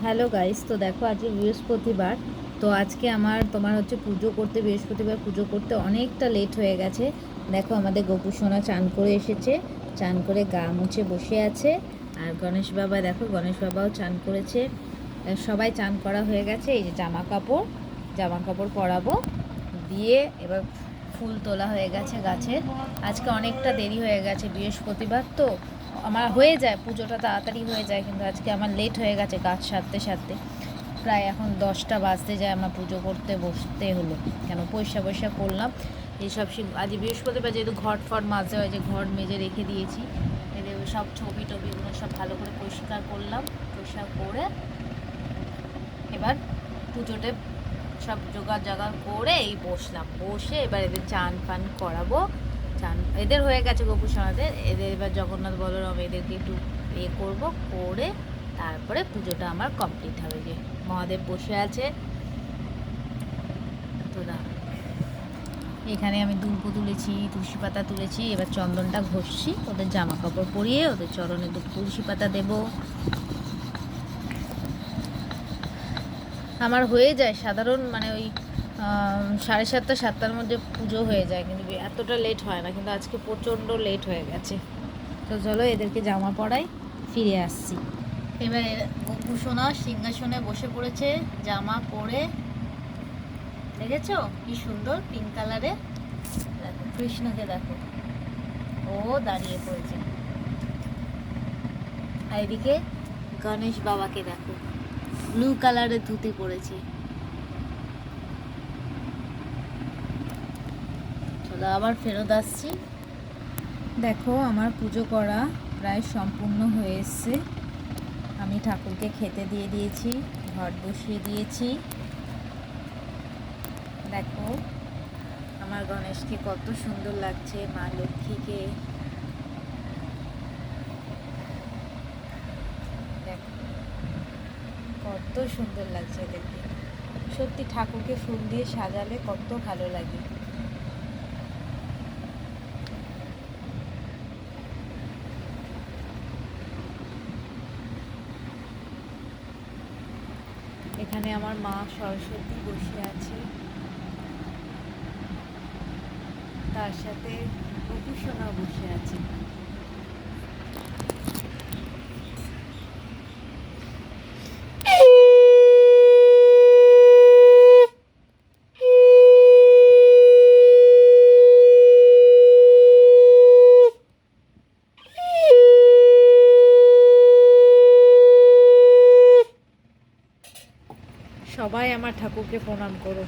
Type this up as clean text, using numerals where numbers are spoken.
Hello guys, তো দেখো আজকে বৃহস্পতিবার। তো আজকে তোমার হচ্ছে পুজো করতে, বৃহস্পতিবার পুজো করতে অনেকটা লেট হয়ে গেছে। দেখো আমাদের গোপু সোনা চান করে এসেছে, চান করে গা মুছে বসে আছে। আর গণেশ বাবা, দেখো গণেশ বাবাও চান করেছে। সবাই চান করা হয়ে গেছে। এই যে জামা কাপড় পরাবো, দিয়ে এবার ফুল তোলা হয়ে গেছে গাছের। আজকে অনেকটা দেরি হয়ে গেছে, বৃহস্পতিবার তো আমার হয়ে যায় পুজোটা তাড়াতাড়ি হয়ে যায়, কিন্তু আজকে আমার লেট হয়ে গেছে গাছ সারতে সারতে। প্রায় এখন 10টা বাজতে যায়, আমার পুজো করতে বসতে হলো। কেন পয়সা করলাম এইসব আজ বৃহস্পতিবার, যেহেতু ঘট ফট মাজতে হয়, যে ঘর মেজে রেখে দিয়েছি। এদের সব ছবি টবিগুলো সব ভালো করে পরিষ্কার করলাম, পরিষ্কার করে এবার পুজোতে সব জোগাড় করে এই বসে এবার এদের চান ফান করাবো। চান এদের হয়ে গেছে, গোপু সোনাদের, এদের এবার জগন্নাথ বলরাম এদেরকে একটু করবো, করে তারপরে পুজোটা আমার কমপ্লিট হবে। যে মহাদেব বসে আছে, তো না এখানে আমি দুল্প তুলেছি, তুলসী পাতা তুলেছি। এবার চন্দনটা ঘষছি, ওদের জামা কাপড় পরিয়ে ওদের চরণে তুলসী পাতা দেবো। আমার হয়ে যায় সাধারণ, মানে ওই 7:30 7টার মধ্যে পুজো হয়ে যায়, কিন্তু এতটা লেট হয় না। কিন্তু আজকে প্রচণ্ড লেট হয়ে গেছে। তো চলো এদেরকে জামা পরাই, ফিরে আসছি। এবার গোপু সোনা সিংহাসনে বসে পড়েছে, জামা পরে। দেখেছো কি সুন্দর পিঙ্ক কালারে? দেখো কৃষ্ণকে, দেখো ও দাঁড়িয়ে পড়েছে। আর এদিকে গণেশ বাবাকে দেখো, ব্লু কালারের ধুতি পরেছে। চলো আবার ফেরত আসছি। দেখো আমার পুজো করা প্রায় সম্পূর্ণ হয়ে এসছে। আমি ঠাকুরকে খেতে দিয়ে দিয়েছি, ঘট বসিয়ে দিয়েছি। দেখো আমার গণেশকে কত সুন্দর লাগছে, মা লক্ষ্মীকে দেখো কত সুন্দর লাগছে এদেরকে। সত্যি ঠাকুরকে ফুল দিয়ে সাজালে কত ভালো লাগে। এখানে আমার মা সরস্বতী বসে আছে, তার সাথে গোপু সোনা বসে আছে। সবাই আমার ঠাকুরকে প্রণাম করো।